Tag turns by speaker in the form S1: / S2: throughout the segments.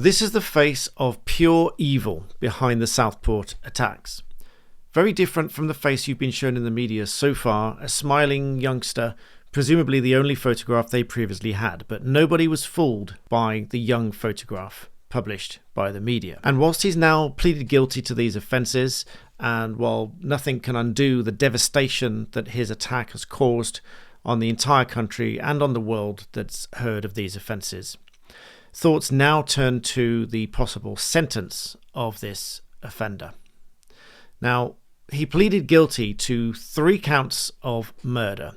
S1: This is the face of pure evil behind the Southport attacks. Very different from the face you've been shown in the media so far, a smiling youngster, presumably the only photograph they previously had, but nobody was fooled by the young photograph published by the media. And whilst he's now pleaded guilty to these offences, and while nothing can undo the devastation that his attack has caused on the entire country and on the world that's heard of these offences, thoughts now turn to the possible sentence of this offender. Now, he pleaded guilty to 3 counts of murder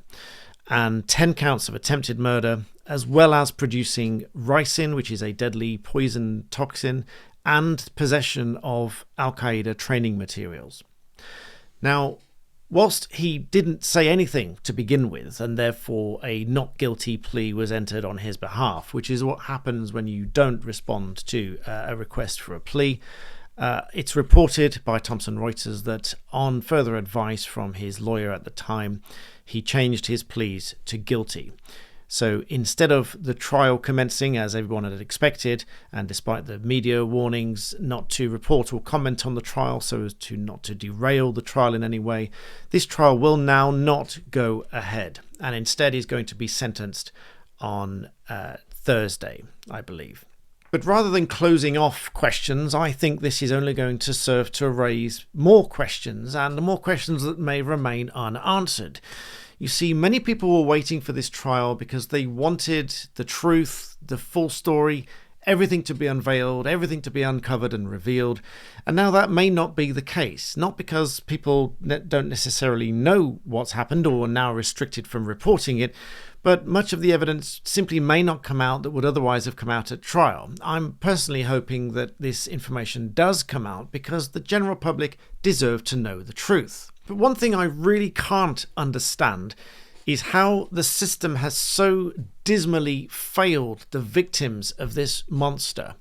S1: and 10 counts of attempted murder, as well as producing ricin, which is a deadly poison toxin, and possession of Al-Qaeda training materials. Now, whilst he didn't say anything to begin with, and therefore a not guilty plea was entered on his behalf, which is what happens when you don't respond to a request for a plea, it's reported by Thomson Reuters that on further advice from his lawyer at the time, he changed his pleas to guilty. So instead of the trial commencing as everyone had expected, and despite the media warnings not to report or comment on the trial so as to not to derail the trial in any way, this trial will now not go ahead, and instead is going to be sentenced on Thursday, I believe. But rather than closing off questions, I think this is only going to serve to raise more questions, and more questions that may remain unanswered. You see, many people were waiting for this trial because they wanted the truth, the full story, everything to be unveiled, everything to be uncovered and revealed. And now that may not be the case, not because people don't necessarily know what's happened or are now restricted from reporting it, but much of the evidence simply may not come out that would otherwise have come out at trial. I'm personally hoping that this information does come out because the general public deserve to know the truth. But one thing I really can't understand is how the system has so dismally failed the victims of this monster.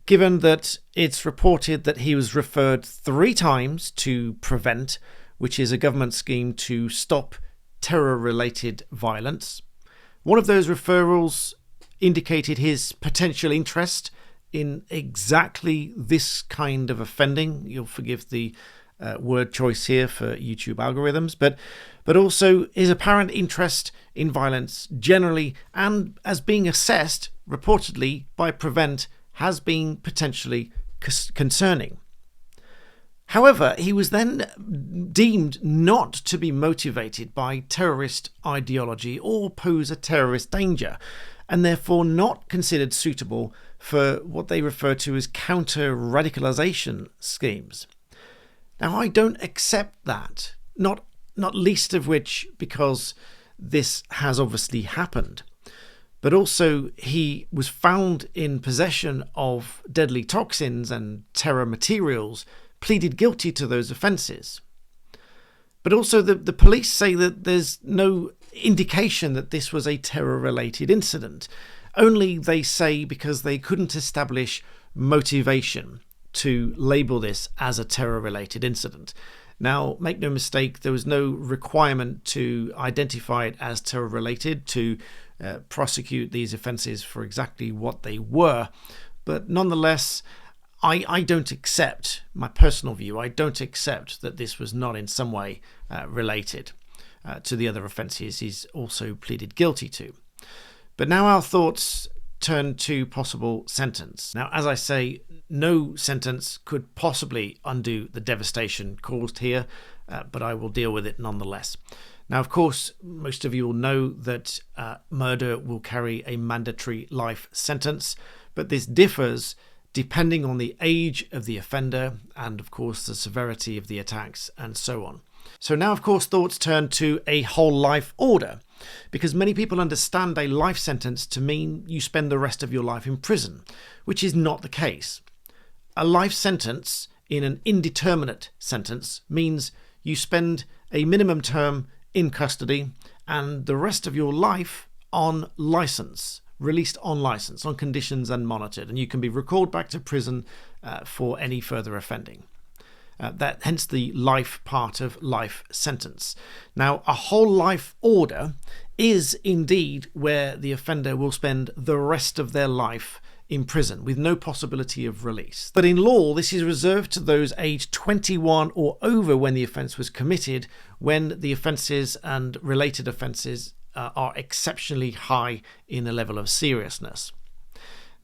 S1: Given that it's reported that he was referred 3 times to PREVENT, which is a government scheme to stop terror-related violence. One of those referrals indicated his potential interest in exactly this kind of offending. You'll forgive the word choice here for YouTube algorithms, but also his apparent interest in violence generally, and as being assessed reportedly by PREVENT, has been potentially concerning. However, he was then deemed not to be motivated by terrorist ideology or pose a terrorist danger, and therefore not considered suitable for what they refer to as counter-radicalization schemes. Now, I don't accept that, not least of which because this has obviously happened, but also he was found in possession of deadly toxins and terror materials, pleaded guilty to those offences. But also the police say that there's no indication that this was a terror-related incident. Only, they say, because they couldn't establish motivation to label this as a terror-related incident. Now, make no mistake, there was no requirement to identify it as terror-related to prosecute these offences for exactly what they were. But nonetheless, I don't accept, my personal view, I don't accept that this was not in some way related to the other offences he's also pleaded guilty to. But now our thoughts turn to possible sentence. Now, as I say, no sentence could possibly undo the devastation caused here, but I will deal with it nonetheless. Now, of course, most of you will know that murder will carry a mandatory life sentence, but this differs depending on the age of the offender and, of course, the severity of the attacks and so on. So now, of course, thoughts turn to a whole life order, because many people understand a life sentence to mean you spend the rest of your life in prison, which is not the case. A life sentence in an indeterminate sentence means you spend a minimum term in custody and the rest of your life on license, released on license, on conditions and monitored, and you can be recalled back to prison for any further offending. Hence the life part of life sentence. Now, a whole life order is indeed where the offender will spend the rest of their life in prison with no possibility of release. But in law, this is reserved to those aged 21 or over when the offence was committed, when the offences and related offences are exceptionally high in a level of seriousness.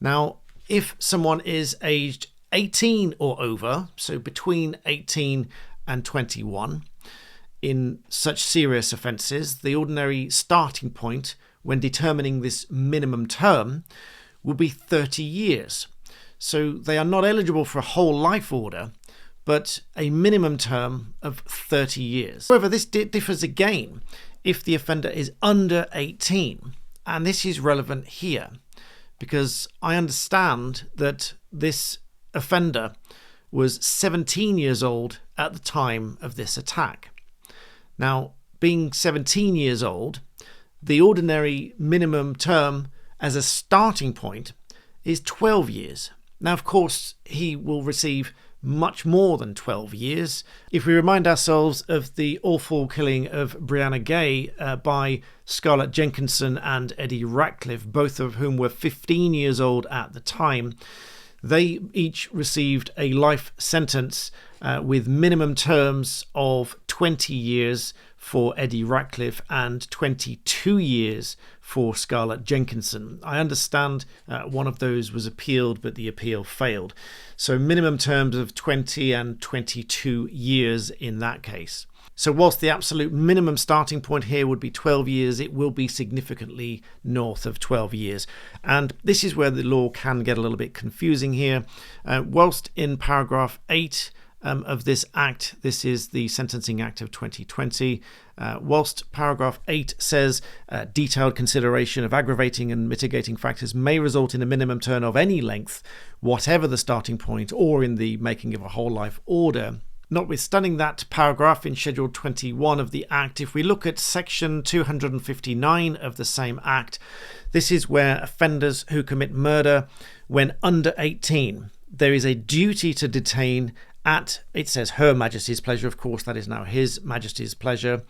S1: Now, if someone is aged 18 or over, so between 18 and 21, in such serious offences, the ordinary starting point when determining this minimum term will be 30 years. So they are not eligible for a whole life order, but a minimum term of 30 years. However, this differs again if the offender is under 18, and this is relevant here because I understand that this offender was 17 years old at the time of this attack. Now, being 17 years old, the ordinary minimum term as a starting point is 12 years. Now, of course, he will receive much more than 12 years. If we remind ourselves of the awful killing of Brianna Gay by Scarlett Jenkinson and Eddie Ratcliffe, both of whom were 15 years old at the time, they each received a life sentence with minimum terms of 20 years for Eddie Ratcliffe and 22 years for Scarlett Jenkinson. I understand one of those was appealed, but the appeal failed. So minimum terms of 20 and 22 years in that case. So whilst the absolute minimum starting point here would be 12 years, it will be significantly north of 12 years. And this is where the law can get a little bit confusing here. Whilst in paragraph 8 of this Act, this is the Sentencing Act of 2020, whilst paragraph 8 says detailed consideration of aggravating and mitigating factors may result in a minimum term of any length, whatever the starting point, or in the making of a whole life order. Notwithstanding that paragraph in Schedule 21 of the Act, if we look at Section 259 of the same Act, this is where offenders who commit murder when under 18, there is a duty to detain at, it says Her Majesty's pleasure, of course that is now His Majesty's pleasure,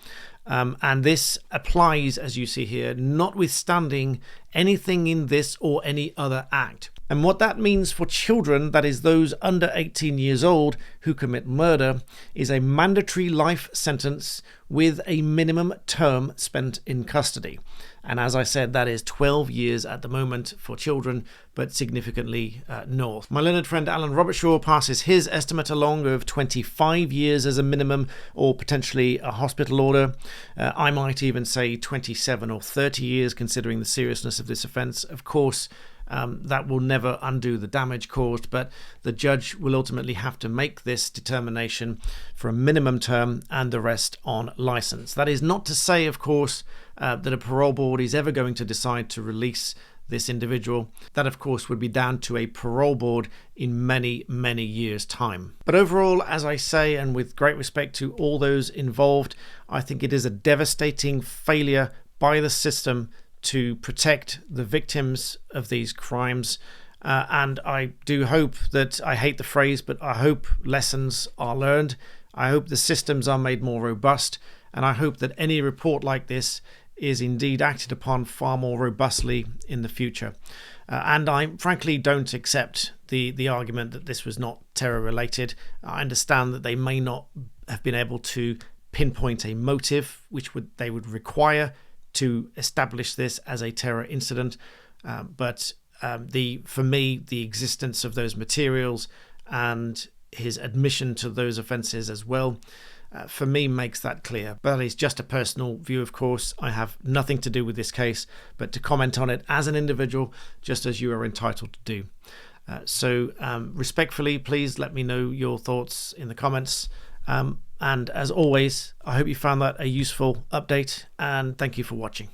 S1: and this applies, as you see here, notwithstanding anything in this or any other Act. And what that means for children, that is those under 18 years old who commit murder, is a mandatory life sentence with a minimum term spent in custody. And as I said, that is 12 years at the moment for children, but significantly north. My learned friend Alan Robertshaw passes his estimate along of 25 years as a minimum, or potentially a hospital order. I might even say 27 or 30 years, considering the seriousness of this offence. Of course, that will never undo the damage caused, but the judge will ultimately have to make this determination for a minimum term and the rest on licence. That is not to say, of course, that a parole board is ever going to decide to release this individual. That, of course, would be down to a parole board in many, many years' time. But overall, as I say, and with great respect to all those involved, I think it is a devastating failure by the system to protect the victims of these crimes. And I do hope that, I hate the phrase, but I hope lessons are learned. I hope the systems are made more robust. And I hope that any report like this is indeed acted upon far more robustly in the future. And I frankly don't accept the argument that this was not terror related. I understand that they may not have been able to pinpoint a motive which they would require to establish this as a terror incident, but for me, the existence of those materials and his admission to those offences as well, for me, makes that clear. But that is just a personal view, of course. I have nothing to do with this case, but to comment on it as an individual, just as you are entitled to do. So respectfully, please let me know your thoughts in the comments. And as always, I hope you found that a useful update, and thank you for watching.